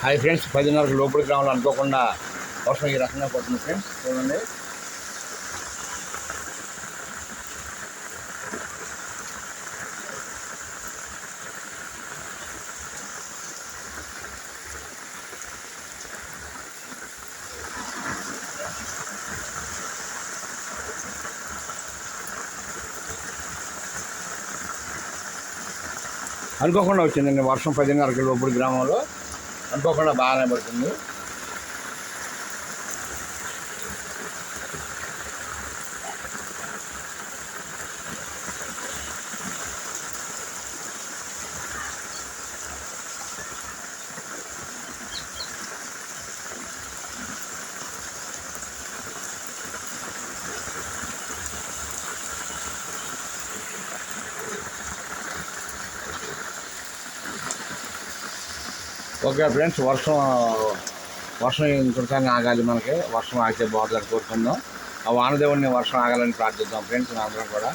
Hi friends, 10:30కి లోపలికి రావాలని అనుకోకుండా వర్షం ఈ రకంగా పడుతుంది ఫ్రెండ్స్. చూడండి, అనుకోకుండా వచ్చిందండి వర్షం. 10:30కి లోపలి గ్రామంలో అనుకోకుండా బాగానే పడుతుంది. ఓకే ఫ్రెండ్స్, వర్షం ఇంకొకసారి ఆగాలి. మనకి వర్షం ఆగితే బాగుంటుందని కోరుకుందాం. ఆ వానదేవుడిని వర్షం ఆగాలని ప్రార్థిద్దాం ఫ్రెండ్స్. అందరం కూడా